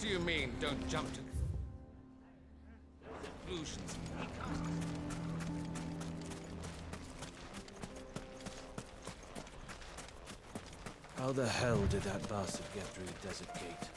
do you mean, don't jump to conclusions? How the hell did that bastard get through the desert gate?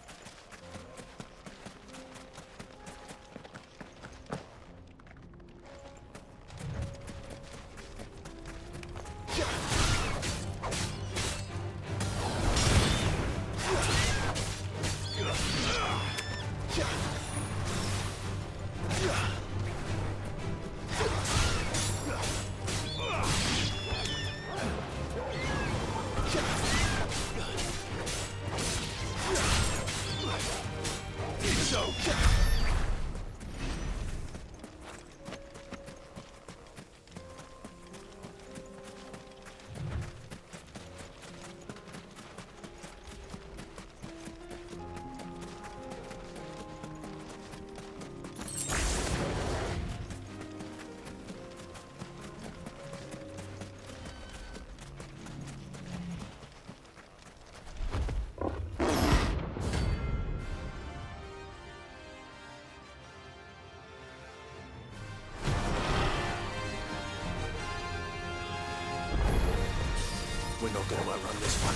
We're not gonna outrun this one.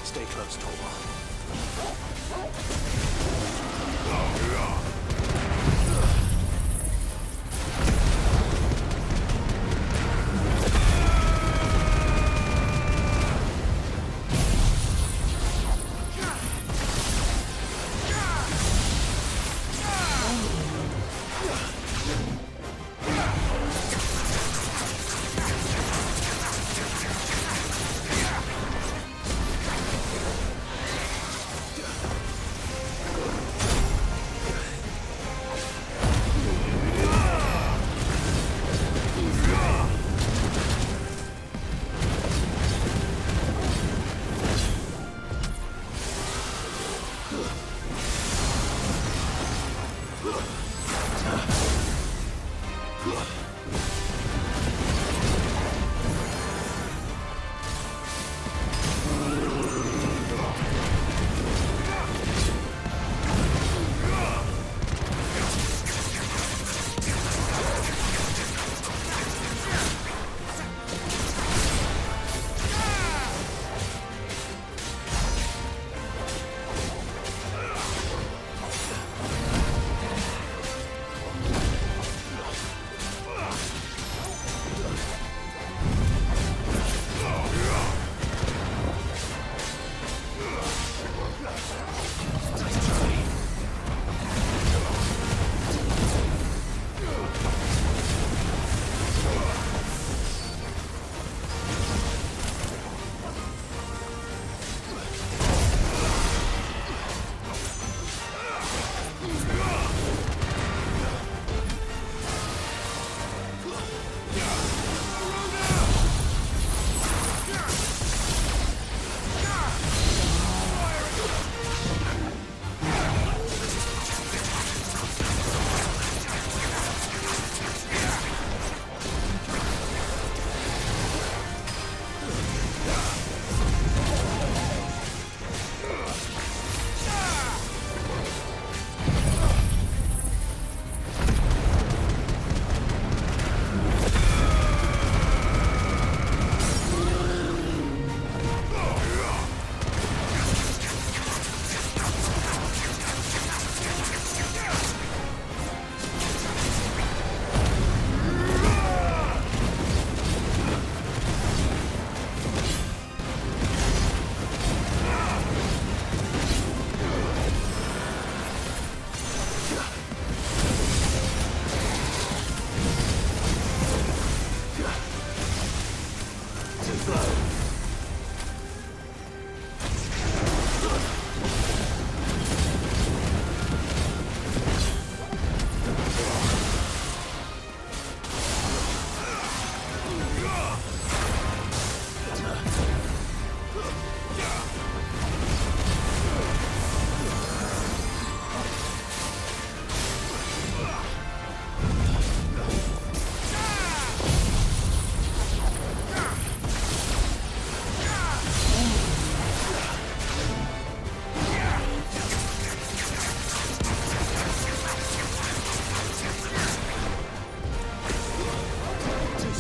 Stay close, Torvald.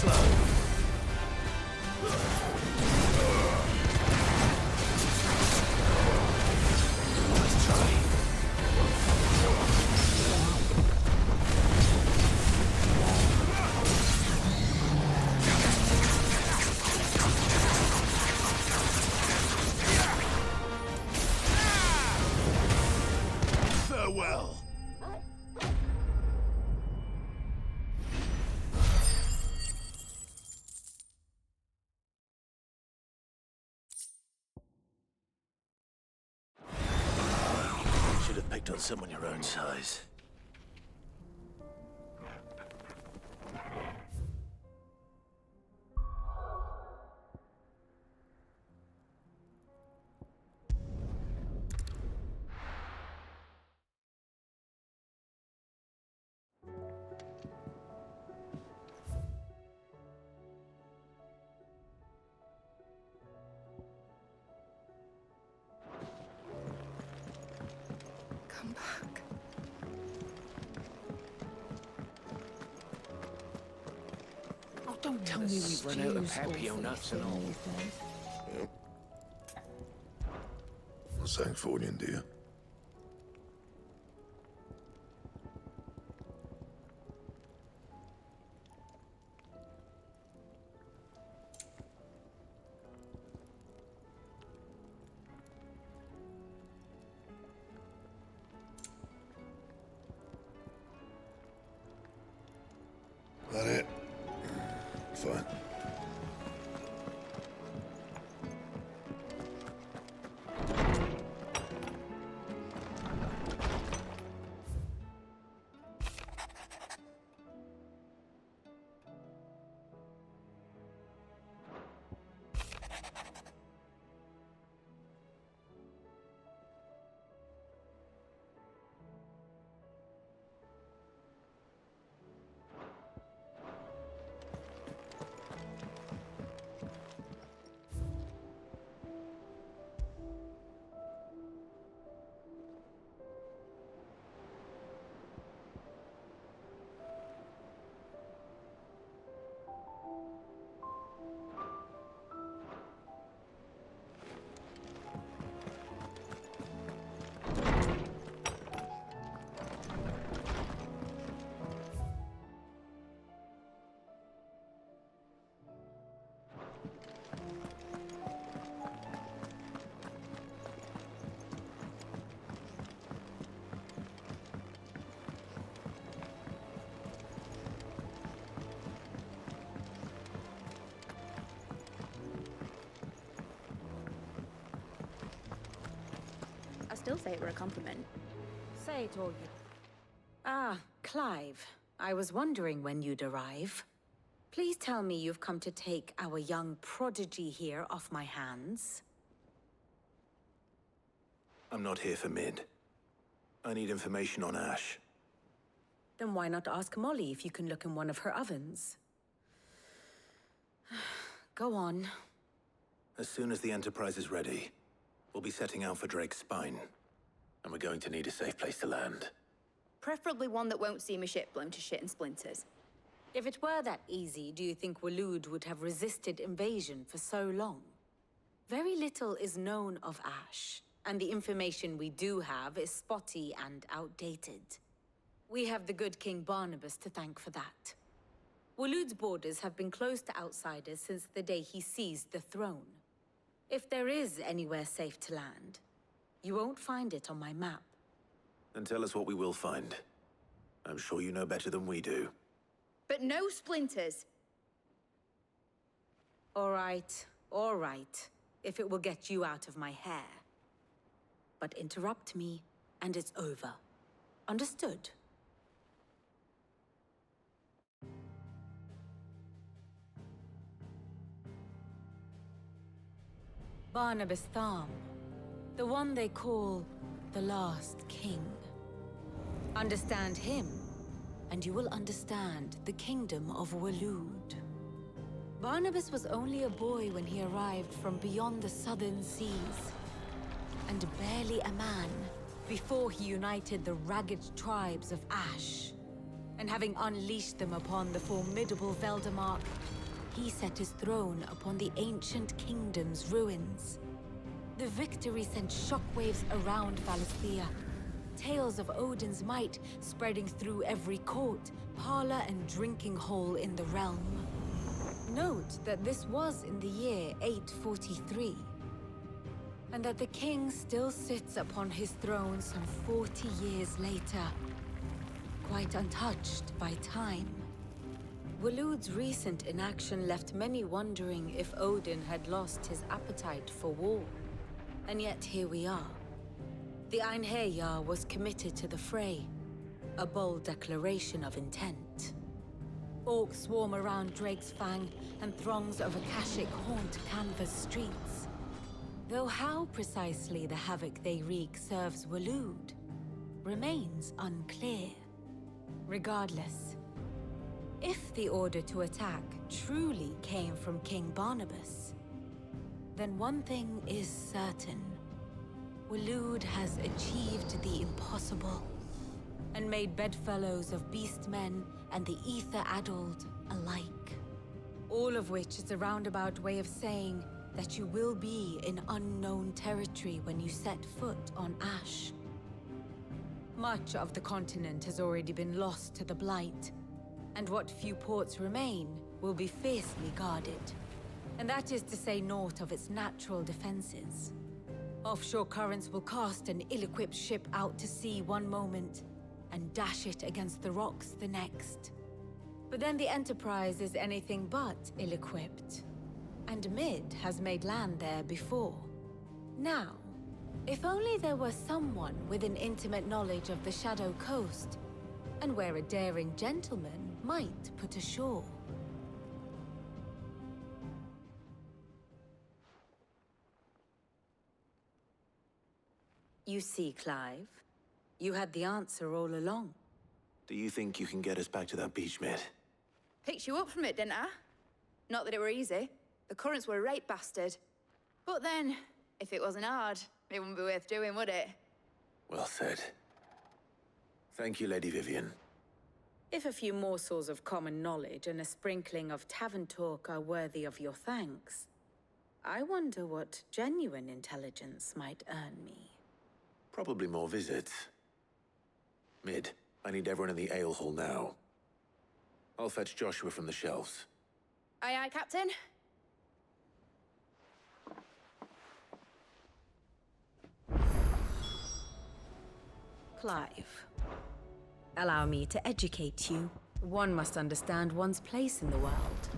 slow. Let's try. Farewell. Should have picked on someone your own size. Come back. Oh, don't tell me we've run out of Papio nuts and all. Yep. Well, thanks for you, dear. That it? Fine. I still say it were a compliment. Say it all you... Ah, Clive. I was wondering when you'd arrive. Please tell me you've come to take our young prodigy here off my hands. I'm not here for Mid. I need information on Ash. Then why not ask Molly if you can look in one of her ovens? Go on. As soon as the Enterprise is ready, we'll be setting out for Drake's Spine. And we're going to need a safe place to land. Preferably one that won't see my ship blown to shit and splinters. If it were that easy, do you think Waloed would have resisted invasion for so long? Very little is known of Ash, and the information we do have is spotty and outdated. We have the good King Barnabas to thank for that. Waloed's borders have been closed to outsiders since the day he seized the throne. If there is anywhere safe to land, you won't find it on my map. Then tell us what we will find. I'm sure you know better than we do. But no splinters. All right, if it will get you out of my hair. But interrupt me, and it's over. Understood? Barnabas Tharm, the one they call the Last King. Understand him, and you will understand the kingdom of Waloed. Barnabas was only a boy when he arrived from beyond the southern seas, and barely a man before he united the ragged tribes of Ash and having unleashed them upon the formidable Veldemark, he set his throne upon the ancient kingdom's ruins. The victory sent shockwaves around Valisthea, tales of Odin's might spreading through every court, parlor, and drinking hole in the realm. Note that this was in the year 843, and that the king still sits upon his throne some 40 years later, quite untouched by time. Waloed's recent inaction left many wondering if Odin had lost his appetite for war. And yet here we are. The Einherjar was committed to the fray, a bold declaration of intent. Orcs swarm around Drake's Fang, and throngs of Akashic haunt Canva's streets. Though how precisely the havoc they wreak serves Waloed remains unclear. Regardless, if the order to attack truly came from King Barnabas, then one thing is certain. Waloed has achieved the impossible, and made bedfellows of beastmen and the ether-addled alike. All of which is a roundabout way of saying that you will be in unknown territory when you set foot on Ash. Much of the continent has already been lost to the Blight, and what few ports remain will be fiercely guarded. And that is to say naught of its natural defenses. Offshore currents will cast an ill-equipped ship out to sea one moment, and dash it against the rocks the next. But then the Enterprise is anything but ill-equipped, and Mid has made land there before. Now, if only there were someone with an intimate knowledge of the Shadow Coast, and where a daring gentleman might put ashore. You see, Clive, you had the answer all along. Do you think you can get us back to that beach, Mid? Picked you up from it, didn't I? Not that it were easy. The currents were a right bastard. But then, if it wasn't hard, it wouldn't be worth doing, would it? Well said. Thank you, Lady Vivian. If a few morsels of common knowledge and a sprinkling of tavern talk are worthy of your thanks, I wonder what genuine intelligence might earn me. Probably more visits. Mid, I need everyone in the ale hall now. I'll fetch Joshua from the shelves. Aye, aye, Captain. Clive, allow me to educate you. One must understand one's place in the world.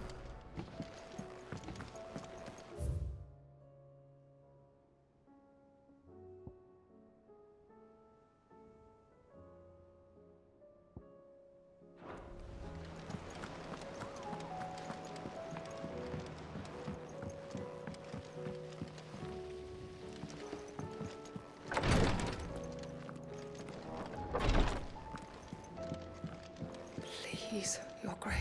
Please, Your Grace.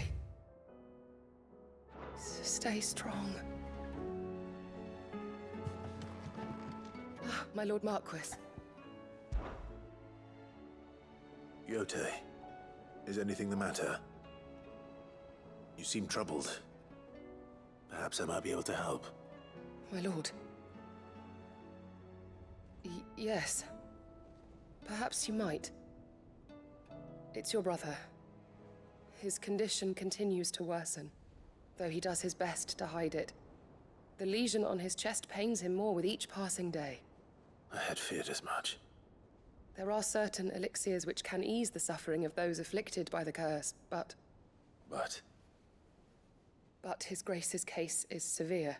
Stay strong. Ah, my Lord Marquis. Yote, is anything the matter? You seem troubled. Perhaps I might be able to help. My lord. Yes. Perhaps you might. It's your brother. His condition continues to worsen, though he does his best to hide it. The lesion on his chest pains him more with each passing day. I had feared as much. There are certain elixirs which can ease the suffering of those afflicted by the curse, but His Grace's case is severe.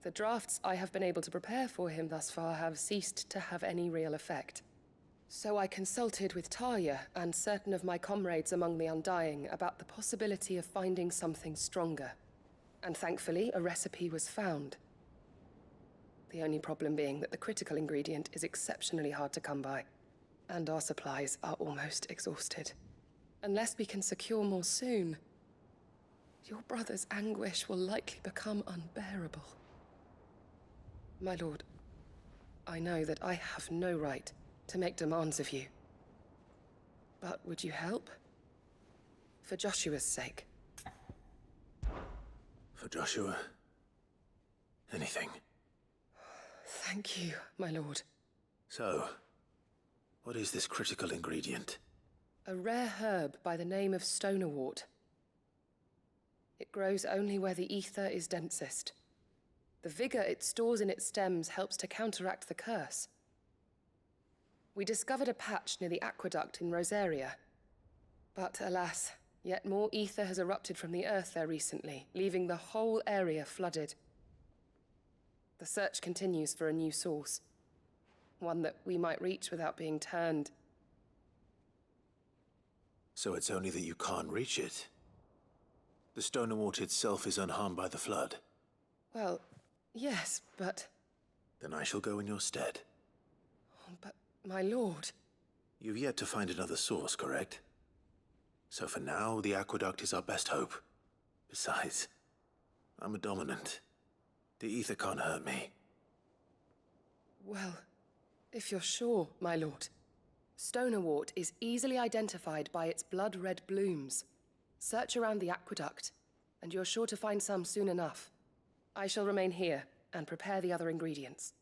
The drafts I have been able to prepare for him thus far have ceased to have any real effect. So I consulted with Talia and certain of my comrades among the Undying about the possibility of finding something stronger. And thankfully, a recipe was found. The only problem being that the critical ingredient is exceptionally hard to come by, and our supplies are almost exhausted. Unless we can secure more soon, your brother's anguish will likely become unbearable. My lord, I know that I have no right to make demands of you. But would you help? For Joshua's sake. For Joshua? Anything. Thank you, my lord. So, what is this critical ingredient? A rare herb by the name of stonerwort. It grows only where the ether is densest. The vigor it stores in its stems helps to counteract the curse. We discovered a patch near the aqueduct in Rosaria. But alas, yet more ether has erupted from the earth there recently, leaving the whole area flooded. The search continues for a new source. One that we might reach without being turned. So it's only that you can't reach it. The stonerwort itself is unharmed by the flood. Well, yes, but... Then I shall go in your stead. But, my lord... You've yet to find another source, correct? So for now, the aqueduct is our best hope. Besides, I'm a dominant. The ether can't hurt me. Well, if you're sure, my lord. Stonerwort is easily identified by its blood-red blooms. Search around the aqueduct, and you're sure to find some soon enough. I shall remain here and prepare the other ingredients.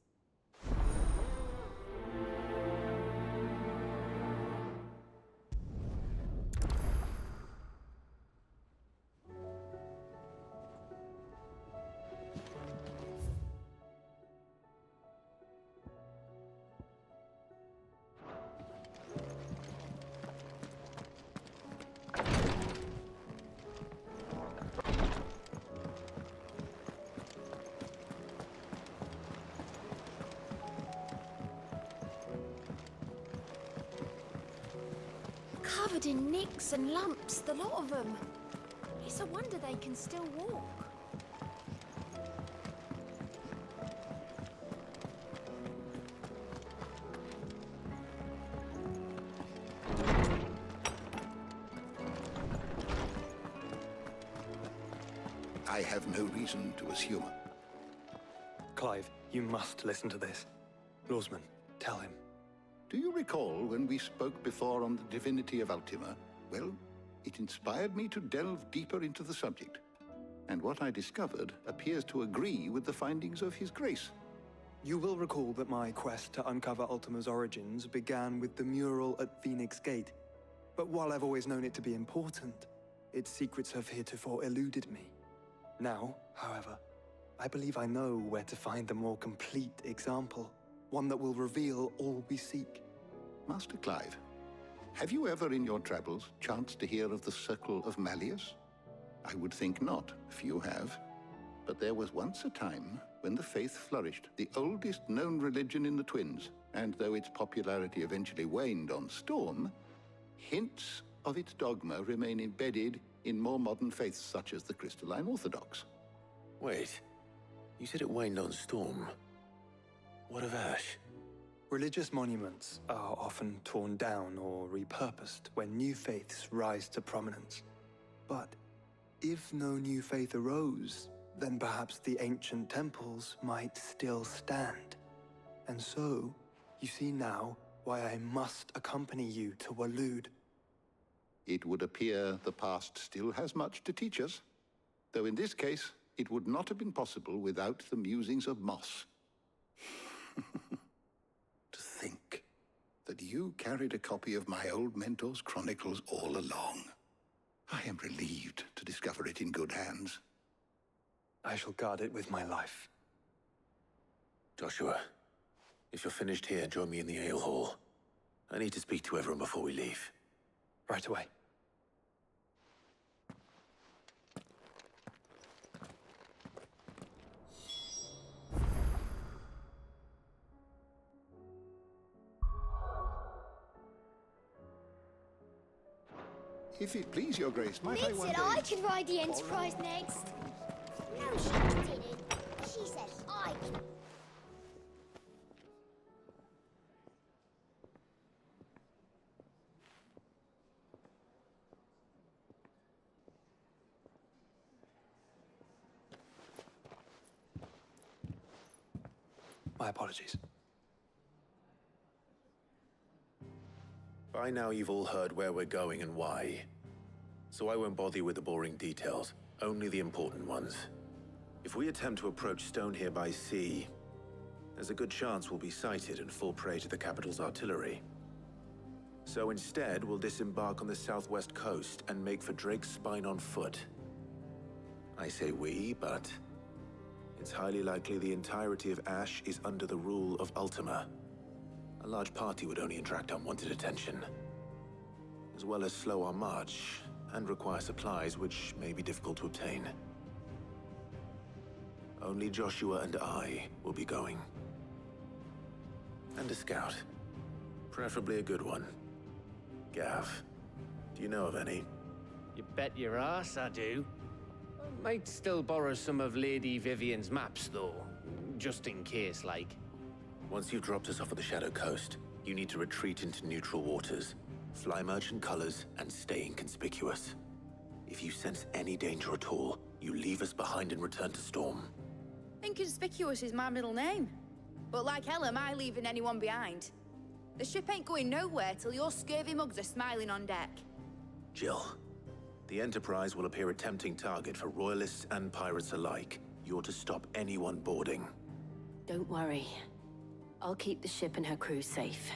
Covered in nicks and lumps, the lot of them. It's a wonder they can still walk. I have no reason to assume. Clive, you must listen to this. Lawsman, tell him. Do you recall when we spoke before on the divinity of Ultima? Well, it inspired me to delve deeper into the subject. And what I discovered appears to agree with the findings of His Grace. You will recall that my quest to uncover Ultima's origins began with the mural at Phoenix Gate. But while I've always known it to be important, its secrets have heretofore eluded me. Now, however, I believe I know where to find the more complete example, one that will reveal all we seek. Master Clive, have you ever in your travels chanced to hear of the Circle of Malleus? I would think not, few have. But there was once a time when the faith flourished, the oldest known religion in the Twins, and though its popularity eventually waned on Storm, hints of its dogma remain embedded in more modern faiths such as the Crystalline Orthodox. Wait, you said it waned on Storm. What of Ash? Religious monuments are often torn down or repurposed when new faiths rise to prominence. But if no new faith arose, then perhaps the ancient temples might still stand. And so, you see now why I must accompany you to Waloed. It would appear the past still has much to teach us, though in this case, it would not have been possible without the musings of Moss. To think that you carried a copy of my old mentor's chronicles all along. I am relieved to discover it in good hands. I shall guard it with my life. Joshua, if you're finished here, join me in the ale hall. I need to speak to everyone before we leave. Right away. If it please your grace, might I Mid one said day... I could ride the Enterprise next. No, she didn't. She said I could. My apologies. By now you've all heard where we're going and why. so I won't bother you with the boring details, only the important ones. If we attempt to approach Stone here by sea, there's a good chance we'll be sighted and fall prey to the capital's artillery. So instead, we'll disembark on the southwest coast and make for Drake's Spine on foot. I say we, but it's highly likely the entirety of Ash is under the rule of Ultima. A large party would only attract unwanted attention, as well as slow our march and require supplies which may be difficult to obtain. Only Joshua and I will be going. And a scout. Preferably a good one. Gav, do you know of any? You bet your ass I do. I might still borrow some of Lady Vivian's maps, though. Just in case, like. Once you've dropped us off at the Shadow Coast, you need to retreat into neutral waters, fly merchant colors, and stay inconspicuous. If you sense any danger at all, you leave us behind and return to Storm. Inconspicuous is my middle name. But like hell am I leaving anyone behind. The ship ain't going nowhere till your scurvy mugs are smiling on deck. Jill, the Enterprise will appear a tempting target for royalists and pirates alike. You're to stop anyone boarding. Don't worry. I'll keep the ship and her crew safe.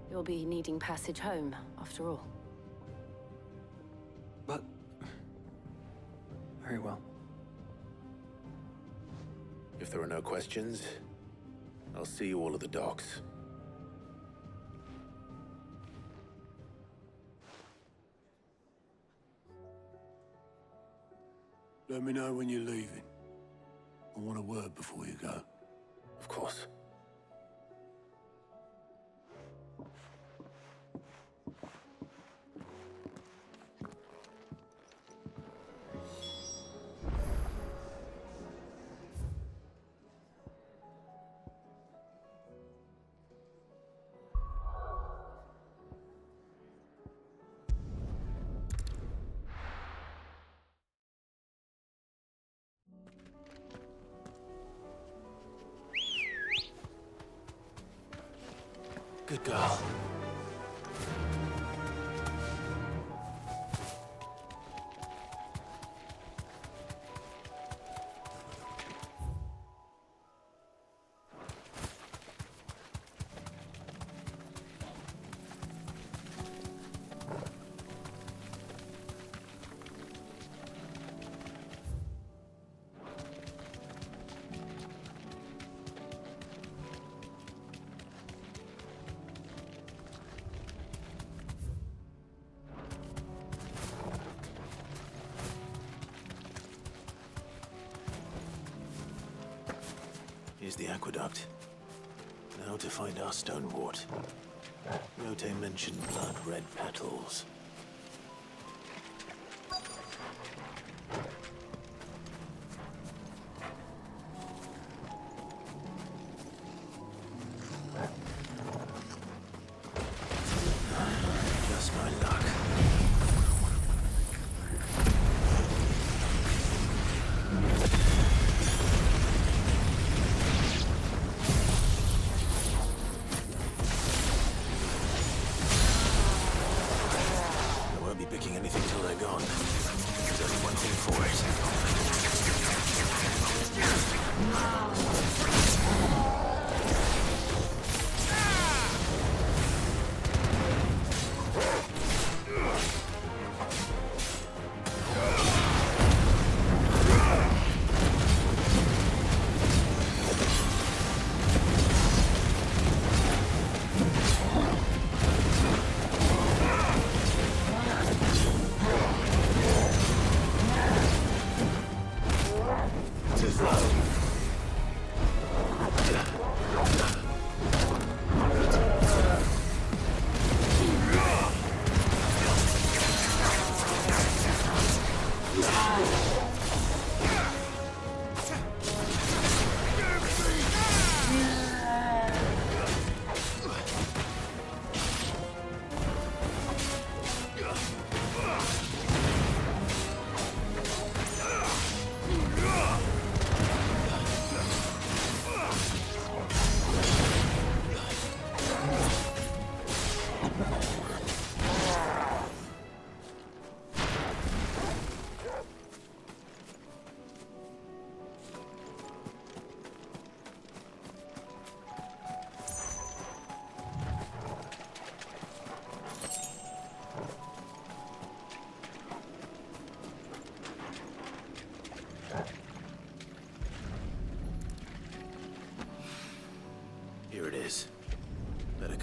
You'll be needing passage home, after all. But... very well. If there are no questions, I'll see you all at the docks. Let me know when you're leaving. I want a word before you go. Of course. Good girl. Here's the aqueduct. Now to find our stonewort. Yote mentioned blood-red petals. Just my luck. Picking anything till they're gone. There's only one thing for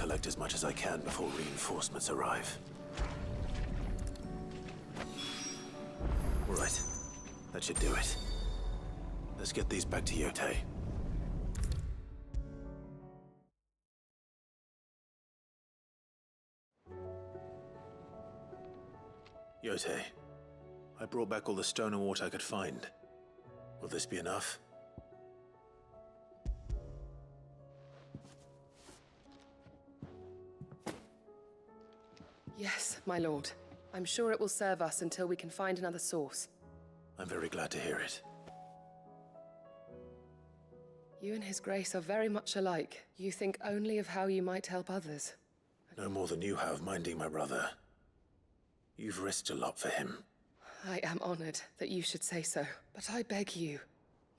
collect as much as I can before reinforcements arrive. All right. That should do it. Let's get these back to Yotei. Yotei, I brought back all the stone and water I could find. Will this be enough? Yes, my lord. I'm sure it will serve us until we can find another source. I'm very glad to hear it. You and His Grace are very much alike. You think only of how you might help others. No more than you have minding my brother. You've risked a lot for him. I am honored that you should say so, but I beg you,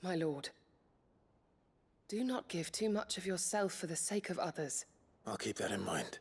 my lord, do not give too much of yourself for the sake of others. I'll keep that in mind.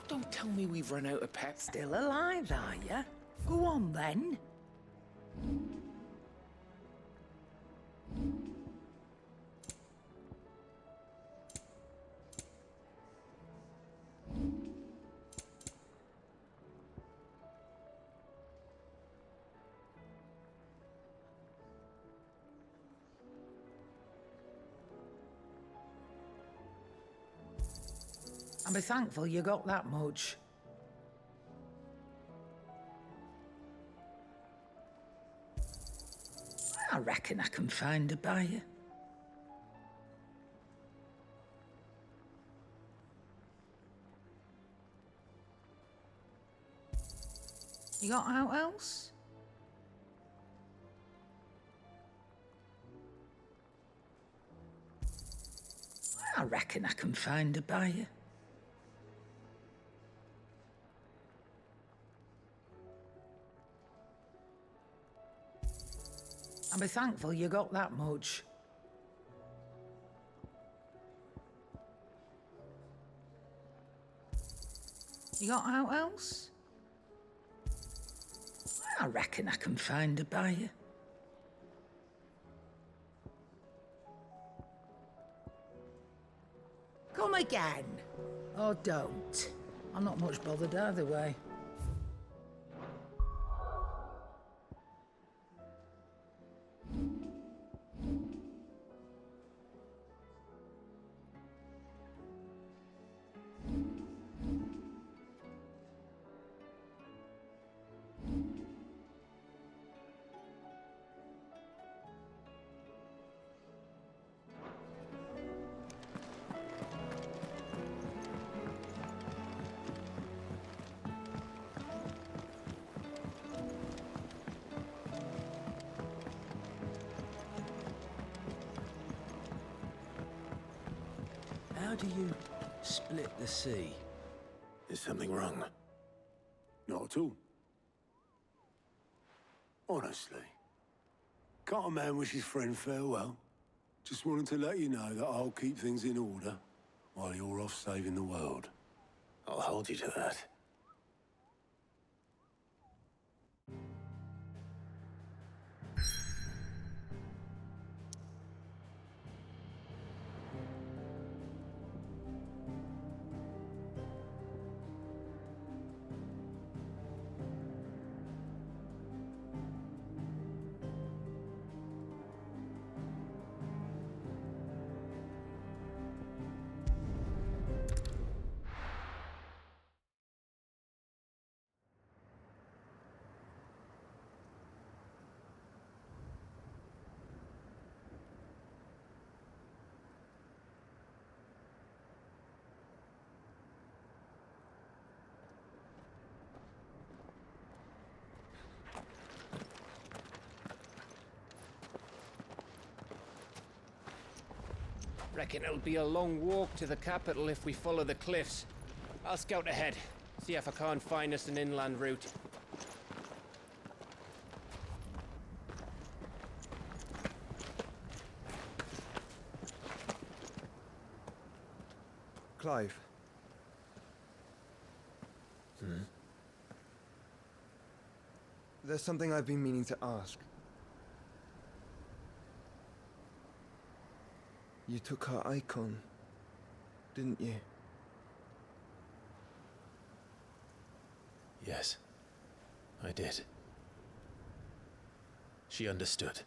Don't tell me we've run out of pets. Still alive, are ya? Go on, then. And be thankful you got that much. I reckon I can find a buyer. You got out else? I reckon I can find a buyer. And be thankful you got that much. You got out else? I reckon I can find a buyer. Come again. Or don't. I'm not much bothered either way. How do you split the sea? Is something wrong? Not at all. Honestly. Can't a man wish his friend farewell? Just wanted to let you know that I'll keep things in order while you're off saving the world. I'll hold you to that. Reckon it'll be a long walk to the capital if we follow the cliffs. I'll scout ahead, see if I can't find us an inland route. Clive. There's something I've been meaning to ask. You took her icon, didn't you? Yes, I did. She understood.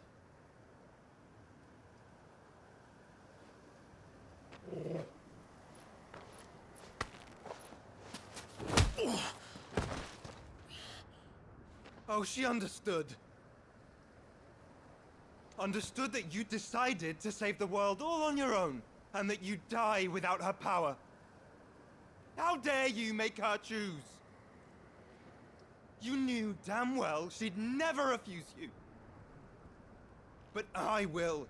Oh, she understood. Understood that you decided to save the world all on your own, and that you'd die without her power. How dare you make her choose? You knew damn well she'd never refuse you. But I will.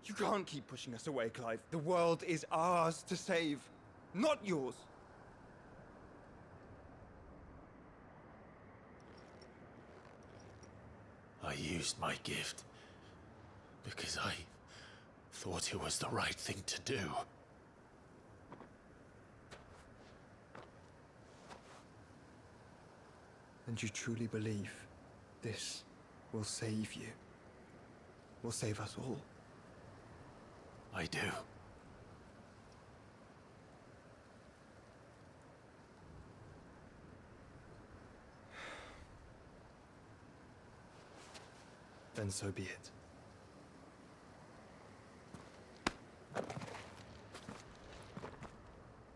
You can't keep pushing us away, Clive. The world is ours to save, not yours. I used my gift because I thought it was the right thing to do. And you truly believe this will save you? Will save us all? I do. Then so be it.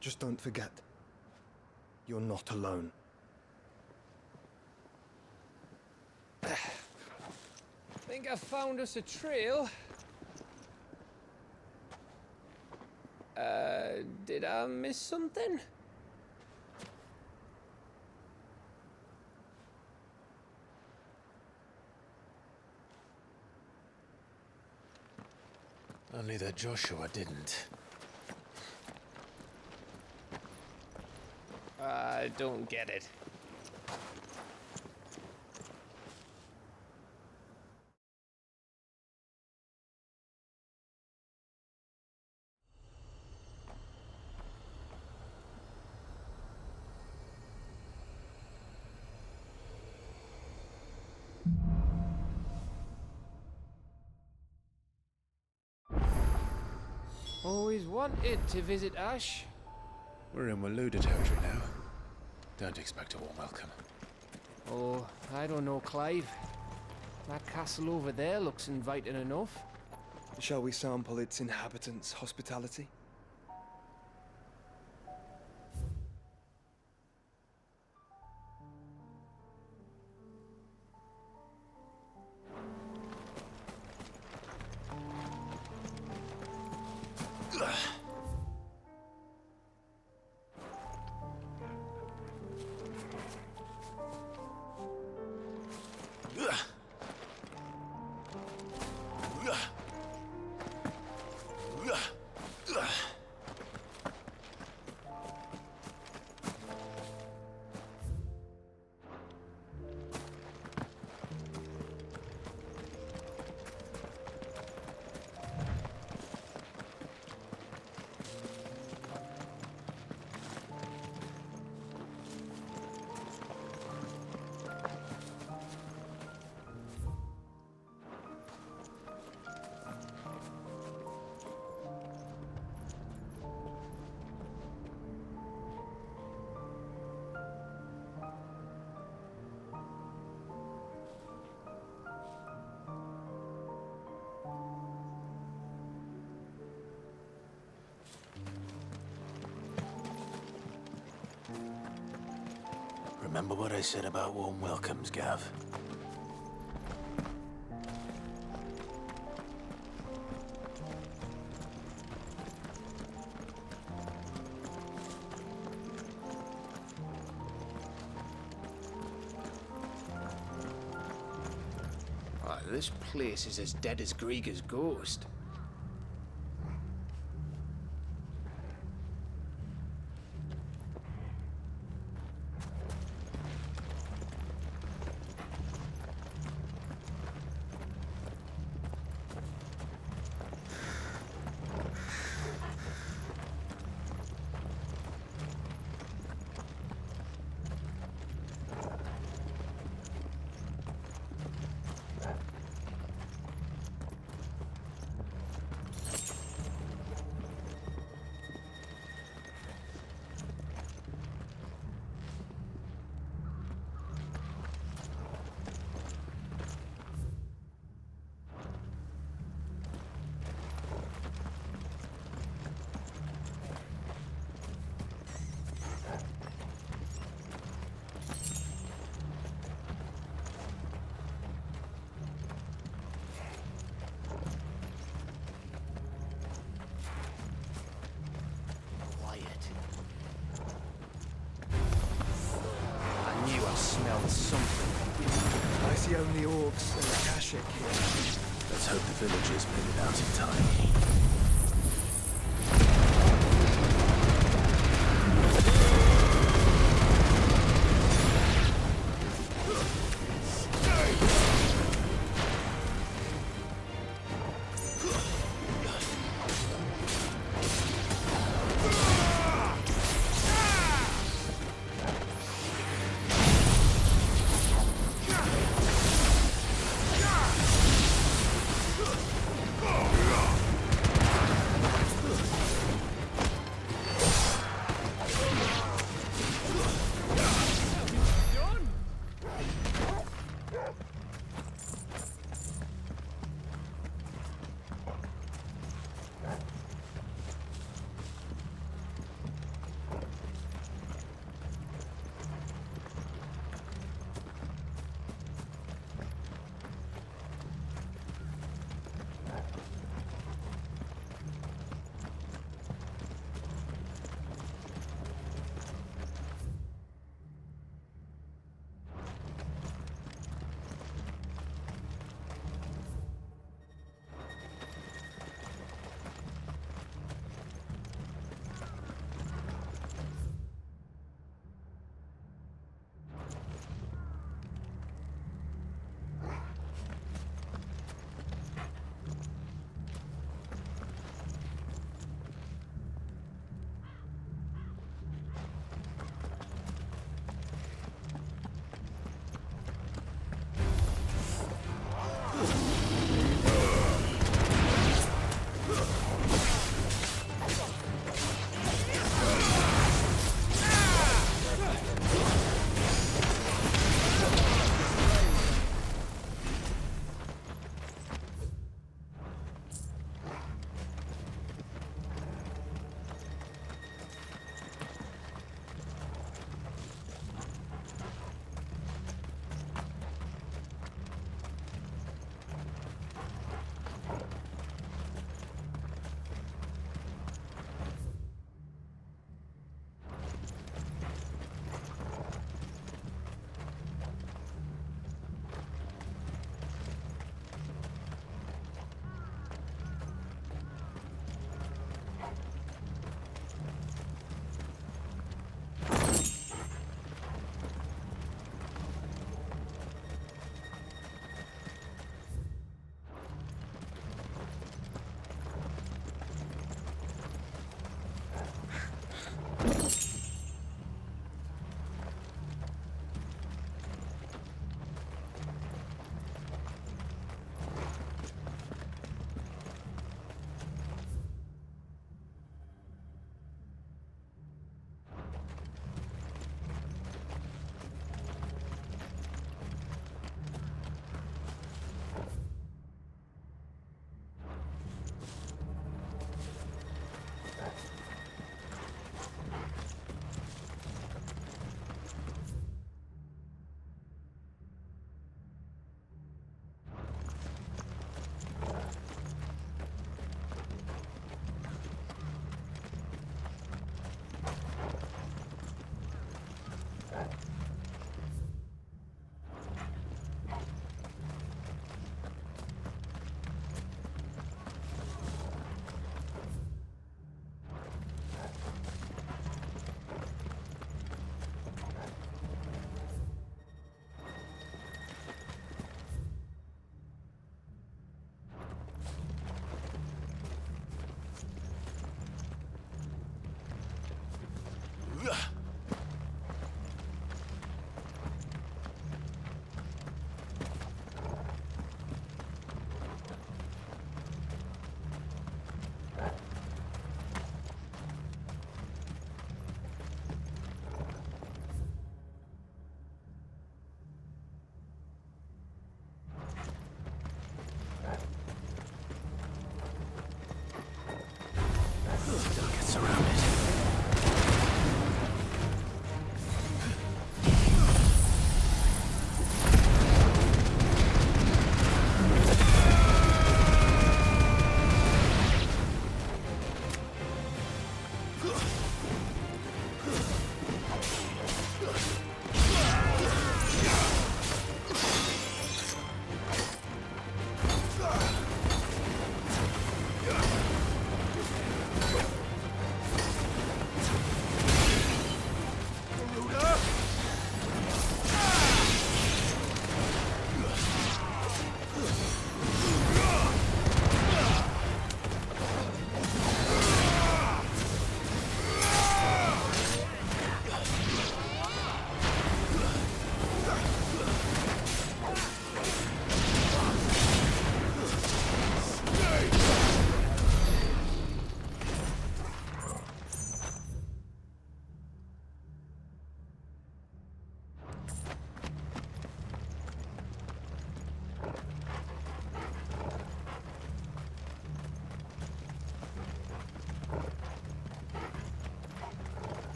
Just don't forget, you're not alone. Think I found us a trail. Did I miss something? Only that Joshua didn't. I don't get it. Always wanted to visit Ash. We're in Waluda territory now. Don't expect a warm welcome. Oh, I don't know, Clive. That castle over there looks inviting enough. Shall we sample its inhabitants' hospitality? Remember what I said about warm welcomes, Gav? This place is as dead as Grieger's ghost. smell something. I see only orcs and Akashic here. Let's hope the villagers made it out in time.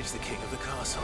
He's the king of the castle.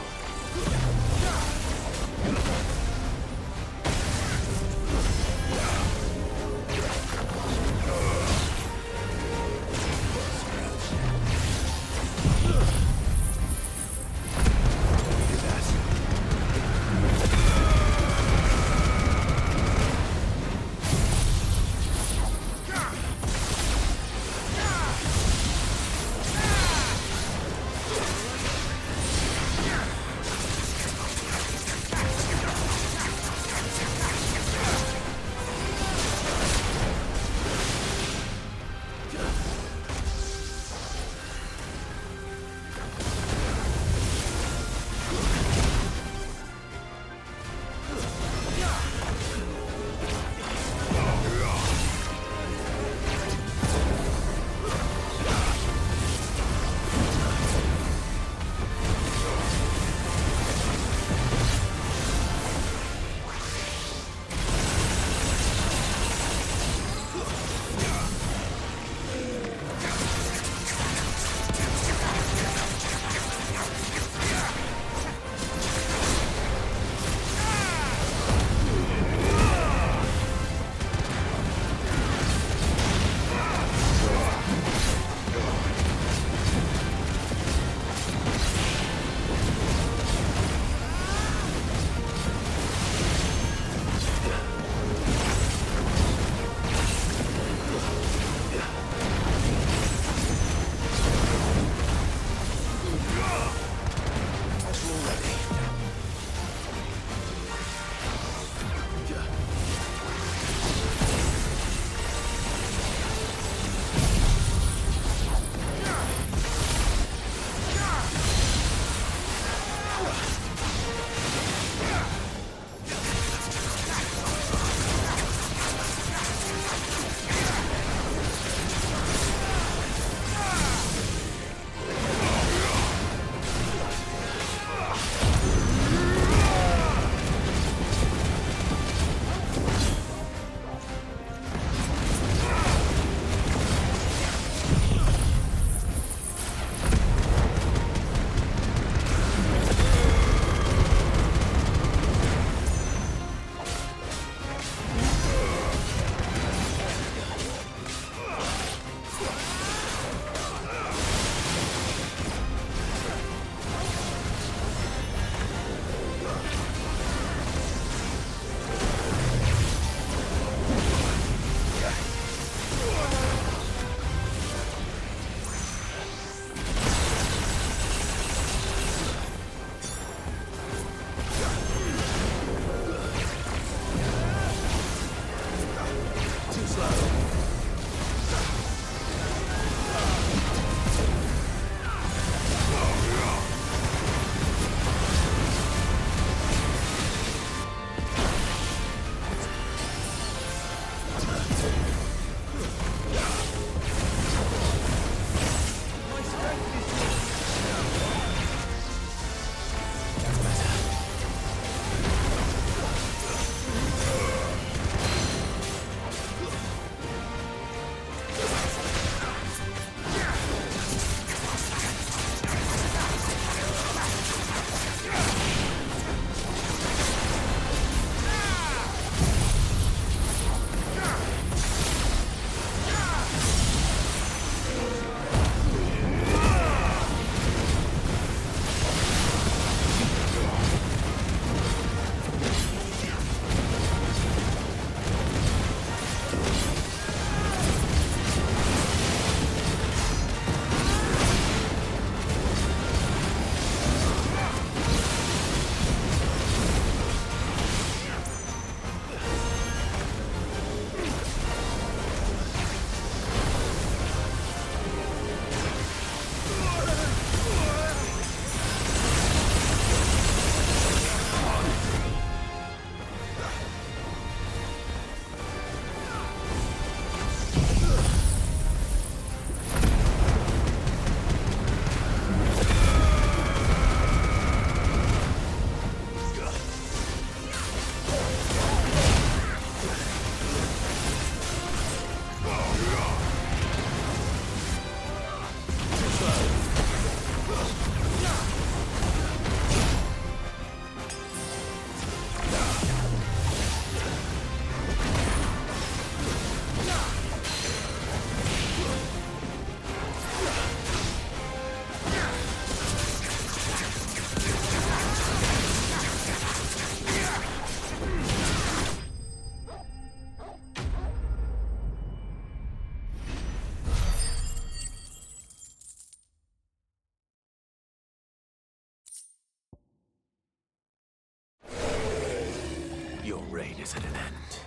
reign is at an end.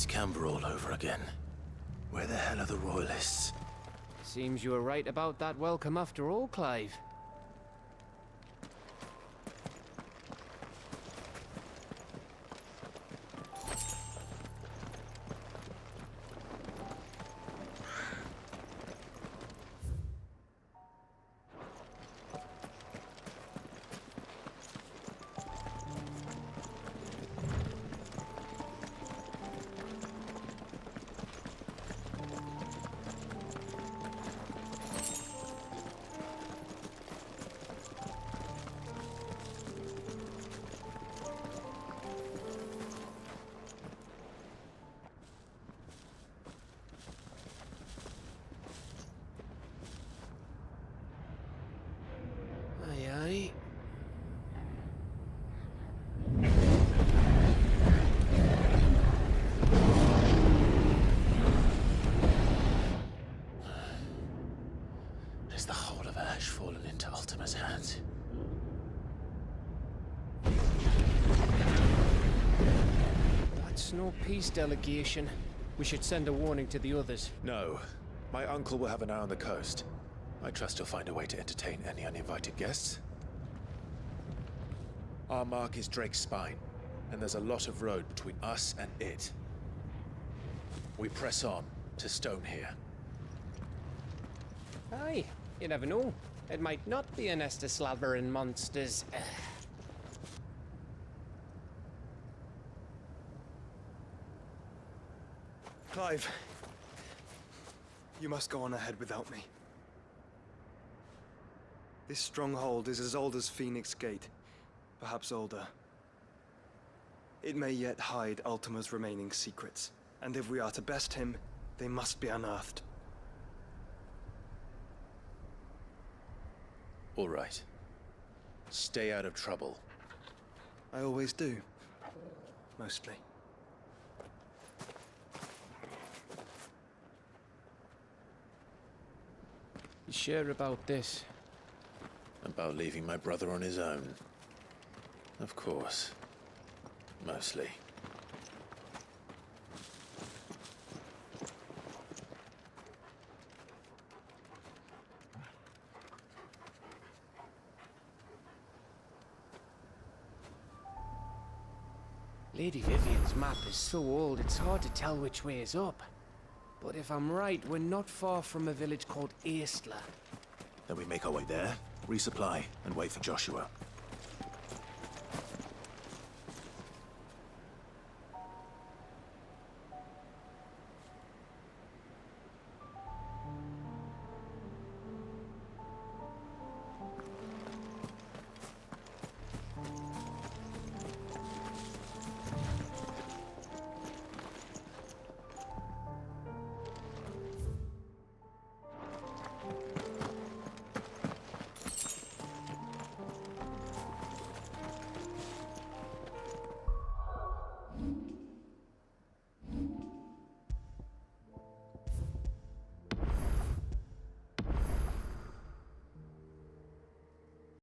Camber all over again. Where the hell are the Royalists? Seems you were right about that welcome after all, Clive. Is the whole of Ash fallen into Ultima's hands? That's no peace delegation. We should send a warning to the others. No. My uncle will have an eye on the coast. I trust he'll find a way to entertain any uninvited guests. Our mark is Drake's Spine, and there's a lot of road between us and it. We press on to Stone here. Aye, you never know. It might not be a nest of slavering monsters. Clive, you must go on ahead without me. This stronghold is as old as Phoenix Gate, perhaps older. It may yet hide Ultima's remaining secrets, and if we are to best him, they must be unearthed. All right. Stay out of trouble. I always do. Mostly. You sure about this? About leaving my brother on his own. Of course. Mostly. Lady Vivian's map is so old, it's hard to tell which way is up. But if I'm right, we're not far from a village called Eastler. Then we make our way there, resupply, and wait for Joshua.